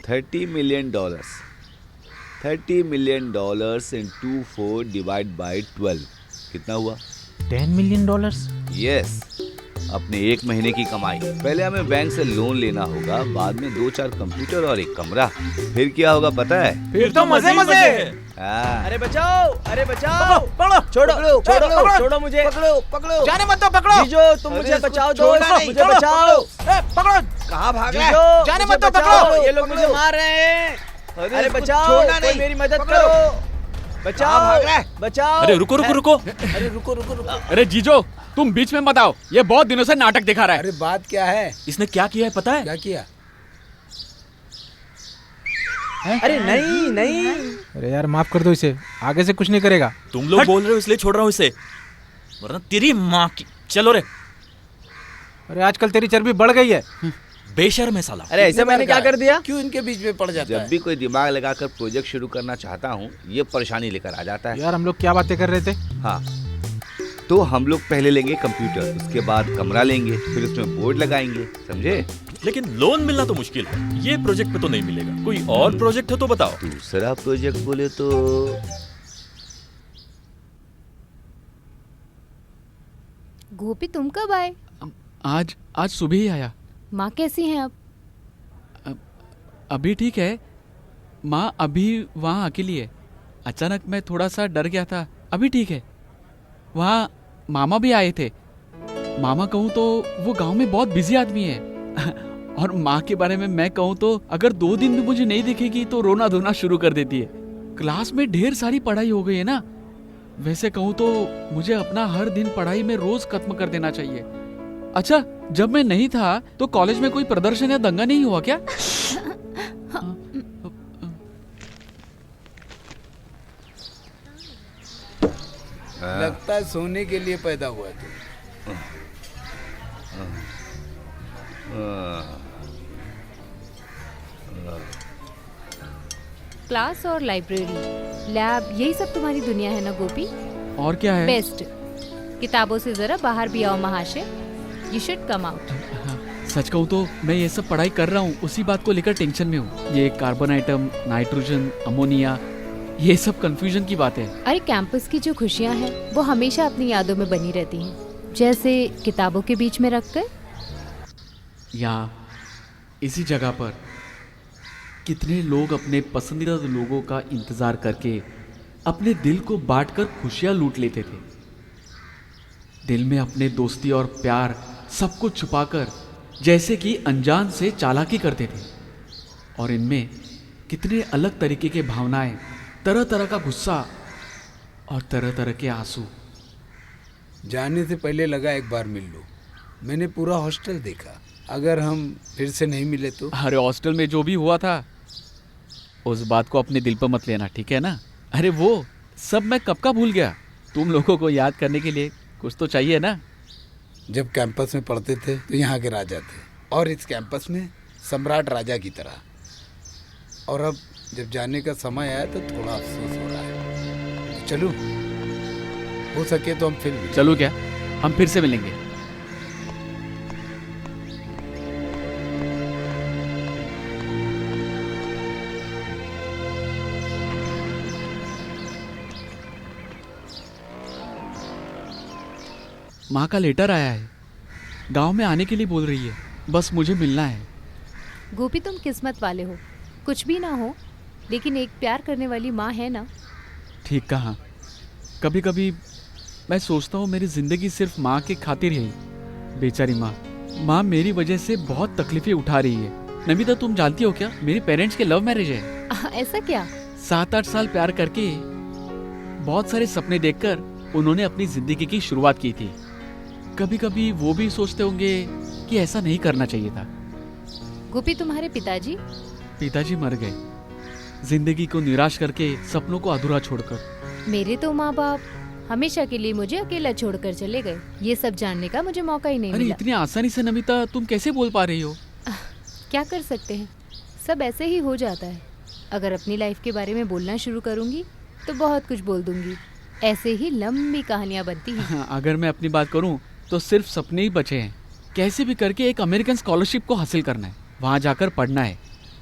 $30 million. $30 million into 4 divide by 12 कितना हुआ? $10 million? Yes, अपने 1 महीने की कमाई। पहले हमें बैंक से लोन लेना होगा, बाद में 2-4 कंप्यूटर और 1 कमरा। फिर क्या होगा पता है? फिर तो मजे मजे। हाँ। अरे बचाओ, अरे बचाओ, पकड़ो, छोड़ो मुझे, पकड़ो, जाने मत दो, पकड़ो। जीजो तुम मुझे बचाओ, दो मुझे बचाओ। पकड़ो, कहाँ भाग रहा है? जीजो जाने मुझे मत दो, बचाओ, पकड़ो। ये लोग मुझे मार रहे हैं। अरे इसको बचाओ, छोड़ना कोई नहीं। मेरी मदद पकड़ो। करो, बचाओ, भाग रहा है? बचाओ। अरे रुको रुको रुको, अरे रुको। अरे जीजो तुम बीच में मत आओ, ये बहुत दिनों से नाटक दिखा रहा है। अरे बात क्या है? इसने क्या किया है पता है? क्या किया? अरे नहीं। अरे यार माफ कर दो इसे, आगे से कुछ नहीं करेगा। तुम लोग बोल रहे हो इसलिए छोड़ रहा हूँ इसे, वरना तेरी माँ की। चलो रे अरे आजकल तेरी चर्बी बढ़ गई है। बेशर्म है साला। अरे ऐसे मैंने क्या कर दिया? क्यों इनके बीच में पड़ जाता जब है? भी कोई दिमाग लगाकर प्रोजेक्ट शुरू करना चाहता हूँ, ये परेशानी लेकर आ जाता है। यार हम लोग क्या बातें कर रहे थे? हाँ, तो हम लोग पहले लेंगे कंप्यूटर, उसके बाद कमरा लेंगे, फिर उसमें बोर्ड लगाएंगे, समझे? लेकिन लोन मिलना तो मुश्किल है, ये प्रोजेक्ट पे तो नहीं मिलेगा। कोई और प्रोजेक्ट हो तो बताओ। दूसरा प्रोजेक्ट बोले तो गोपी तुम कब आए? आज सुबह ही आया। माँ कैसी हैं अब? अभी ठीक है। माँ अभी वहाँ अकेली है। अचानक मैं थोड़ा सा डर गया था, अभी ठीक है। वहाँ मामा भी आए थे। मामा कहूँ तो वो गांव में बहुत बिजी आदमी है। और माँ के बारे में मैं कहूँ तो अगर 2 दिन भी मुझे नहीं दिखेगी तो रोना धोना शुरू कर देती है। क्लास में ढेर सारी पढ़ाई हो गई है ना। वैसे कहूँ तो मुझे अपना हर दिन पढ़ाई में रोज खत्म कर देना चाहिए। अच्छा, जब मैं नहीं था तो कॉलेज में कोई प्रदर्शन या दंगा नहीं हुआ क्या? लगता है सोने के लिए पैदा हुआ है तू। क्लास और लाइब्रेरी, लैब, यही सब तुम्हारी दुनिया है ना गोपी? और क्या है? बेस्ट। किताबों से जरा बाहर भी आओ महाशय। You should come out. सच कहूँ तो मैं ये सब पढ़ाई कर रहा हूँ, उसी बात को लेकर टेंशन में हूँ। ये कार्बन आइटम, नाइट्रोजन, अमोनिया, ये सब कंफ्यूजन की बात है। अरे कैंपस की जो खुशियाँ हैं वो हमेशा अपनी यादों में बनी रहती हैं, जैसे किताबों के बीच में रखकर। या इसी जगह पर कितने लोग अपने पसंदीदा लोगों का इंतजार करके अपने दिल को बांटकर खुशियाँ लूट लेते थे। दिल में अपने दोस्ती और प्यार सब कुछ छुपाकर जैसे कि अनजान से चालाकी करते थे। और इनमें कितने अलग तरीके के भावनाएं, तरह तरह का गुस्सा और तरह तरह के आंसू। जाने से पहले लगा एक बार मिल लो। मैंने पूरा हॉस्टल देखा, अगर हम फिर से नहीं मिले तो। अरे हॉस्टल में जो भी हुआ था उस बात को अपने दिल पर मत लेना, ठीक है ना? अरे वो सब मैं कब का भूल गया। तुम लोगों को याद करने के लिए कुछ तो चाहिए ना। जब कैंपस में पढ़ते थे तो यहाँ के राजा थे, और इस कैंपस में सम्राट राजा की तरह। और अब जब जाने का समय आया तो थोड़ा अफसोस हो रहा है। तो चलो, हो सके तो हम फिर मिलें। चलो क्या, हम फिर से मिलेंगे। माँ का लेटर आया है, गांव में आने के लिए बोल रही है, बस मुझे मिलना है। गोपी तुम किस्मत वाले हो, कुछ भी ना हो लेकिन एक प्यार करने वाली माँ है ना। ठीक कहा। कभी कभी मैं सोचता हूँ मेरी जिंदगी सिर्फ माँ के खातिर ही। बेचारी माँ मेरी वजह से बहुत तकलीफें उठा रही है। नमिता तुम जानती हो क्या, मेरे पेरेंट्स के लव मैरिज है। ऐसा क्या? 7-8 साल प्यार करके बहुत सारे सपने देखकर उन्होंने अपनी जिंदगी की शुरुआत की थी। कभी कभी वो भी सोचते होंगे कि ऐसा नहीं करना चाहिए था। गोपी तुम्हारे पिताजी मर गए, जिंदगी को निराश करके, सपनों को अधूरा छोड़कर। मेरे तो माँ बाप हमेशा के लिए मुझे अकेला छोड़कर चले गए। ये सब जानने का मुझे मौका ही नहीं अरे मिला। इतनी आसानी से नमिता तुम कैसे बोल पा रही हो? क्या कर सकते हैं, सब ऐसे ही हो जाता है। अगर अपनी लाइफ के बारे में बोलना शुरू करूंगी तो बहुत कुछ बोल दूंगी। ऐसे ही लंबी कहानियां बनती हैं। अगर मैं अपनी बात करूं तो सिर्फ सपने ही बचे हैं। कैसे भी करके एक अमेरिकन स्कॉलरशिप को हासिल करना है, वहां जाकर पढ़ना है।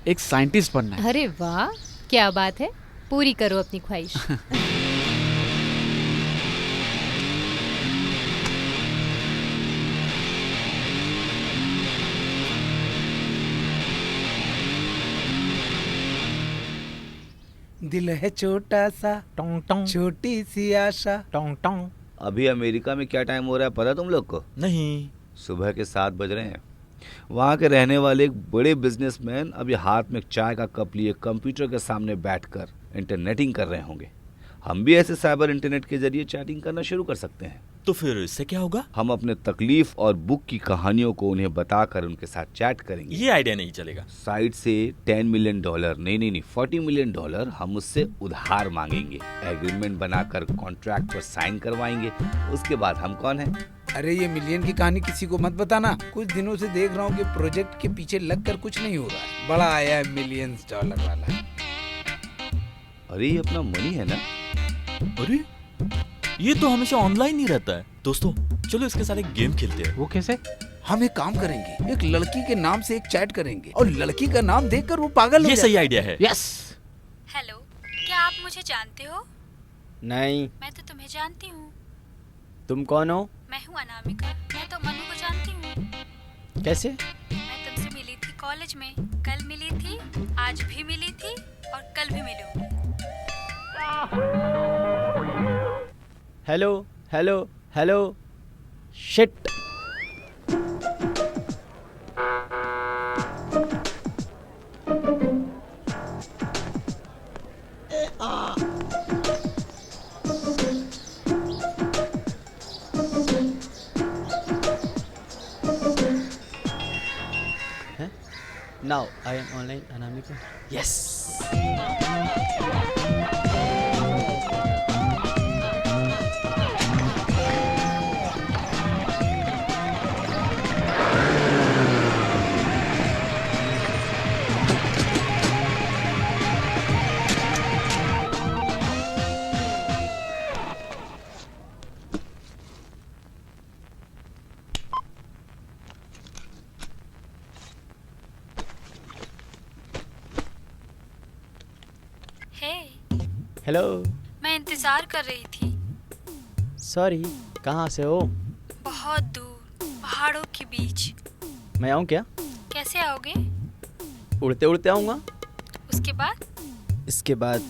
एक साइंटिस्ट बनना है। अरे वाह, क्या बात है, पूरी करो अपनी ख्वाहिश। दिल है छोटा सा, टोंग टोंग छोटी सी आशा। टोंग टोंग। अभी अमेरिका में क्या टाइम हो रहा है पता तुम लोग को? नहीं। सुबह के 7 बज रहे हैं। वहाँ के रहने वाले एक बड़े बिजनेसमैन अभी हाथ में एक चाय का कप लिए कंप्यूटर के सामने बैठकर इंटरनेटिंग कर रहे होंगे। हम भी ऐसे साइबर इंटरनेट के जरिए चैटिंग करना शुरू कर सकते हैं। तो फिर इससे क्या होगा? हम अपने तकलीफ और बुक की कहानियों को उन्हें बताकर उनके साथ चैट करेंगे। ये आइडिया नहीं चलेगा। साइट से $10 मिलियन नहीं $40 मिलियन हम उससे उधार मांगेंगे। एग्रीमेंट बनाकर कॉन्ट्रैक्ट पर साइन करवाएंगे। उसके बाद हम कौन है? अरे ये मिलियन की कहानी किसी को मत बताना। कुछ दिनों से देख रहा हूँ कि प्रोजेक्ट के पीछे लगकर कुछ नहीं हो रहा है। बड़ा आया है $मिलियंस वाला। अरे ये अपना मनी है ना? अरे ये तो हमेशा ऑनलाइन ही रहता है। दोस्तों चलो इसके साथ एक गेम खेलते हैं। वो कैसे? हम एक काम करेंगे, एक लड़की के नाम से एक चैट करेंगे और लड़की का नाम देखकर वो पागल हो ये जाए। सही आइडिया है। यस। हेलो, क्या आप मुझे जानते हो? नहीं। मैं तो तुम्हें जानती हूँ। तुम कौन हो? मैं हूँ अनामिका। मैं तो मनु को जानती हूँ। कैसे? मैं तुमसे मिली थी कॉलेज में। कल मिली थी, आज भी मिली थी और कल भी मिलूंगी। Hello hello hello. Shit. Now I am online, Anamika. Yes. Hello. मैं इंतजार कर रही थी। सॉरी, कहाँ से हो? बहुत दूर, पहाड़ों के बीच। मैं आऊँ क्या? कैसे आओगे? उड़ते उड़ते आऊँगा। उसके बाद? इसके बाद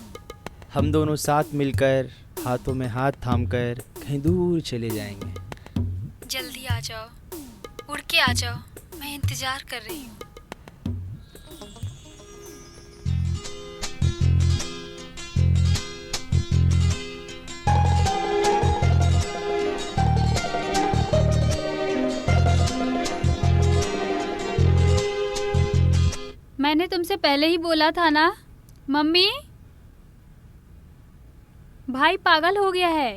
हम दोनों साथ मिलकर हाथों में हाथ थामकर कहीं दूर चले जाएंगे। जल्दी आ जाओ, उड़ के आ जाओ, मैं इंतजार कर रही हूँ। मैंने तुमसे पहले ही बोला था ना मम्मी, भाई पागल हो गया है।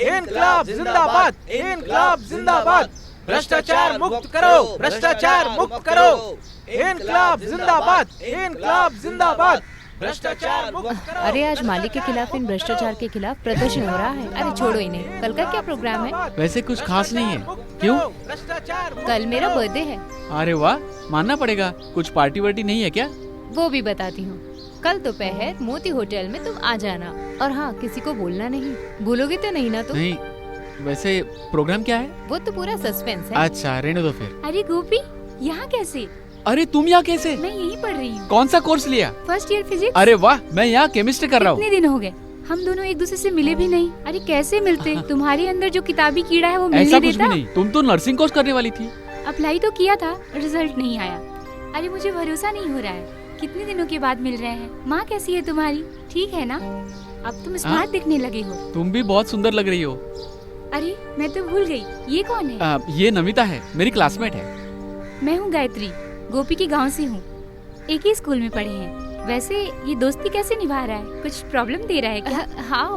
इनकलाब जिंदाबाद, इनकलाब जिंदाबाद, भ्रष्टाचार मुक्त करो, भ्रष्टाचार मुक्त करो। इनकलाब जिंदाबाद, इनकलाब जिंदाबाद, भ्रष्टाचार मुक्त करो। अरे आज मालिक के खिलाफ इन भ्रष्टाचार के खिलाफ प्रदर्शन हो रहा है। अरे छोड़ो इन्हें, कल का क्या प्रोग्राम है? वैसे कुछ खास नहीं है। क्यों? कल मेरा बर्थडे है। अरे वाह, मानना पड़ेगा। कुछ पार्टी वार्टी नहीं है क्या? वो भी बताती हूँ। कल दोपहर मोती होटल में तुम आ जाना। और हाँ, किसी को बोलना नहीं। भूलोगे तो नहीं ना तुम? नहीं। वैसे प्रोग्राम क्या है? वो तो पूरा सस्पेंस है। अच्छा, रहने दो फिर। अरे गोपी, यहाँ कैसे? अरे तुम यहाँ कैसे? मैं यहीं पढ़ रही हूँ। कौन सा कोर्स लिया? First year physics. अरे वाह, मैं यहाँ केमिस्ट्री कर रहा हूँ। कितने दिन हो गए, हम दोनों एक दूसरे से मिले भी नहीं। अरे कैसे मिलते? तुम्हारे अंदर जो किताबी कीड़ा है वो मिलने ऐसा देता? कुछ भी नहीं। तुम तो नर्सिंग कोर्स करने वाली थी। अप्लाई तो किया था, रिजल्ट नहीं आया। अरे मुझे भरोसा नहीं हो रहा है, कितने दिनों के बाद मिल रहे हैं। माँ कैसी है तुम्हारी? ठीक है ना? अब तुम स्मार्ट दिखने लगे हो। तुम भी बहुत सुंदर लग रही हो। अरे मैं तो भूल गई, ये कौन है? ये नमिता है, मेरी क्लासमेट है। मैं हूँ गायत्री, गोपी के गांव से हूँ। एक ही स्कूल में पढ़े हैं। वैसे ये दोस्ती कैसे निभा रहा है? कुछ प्रॉब्लम दे रहा है क्या? हाँ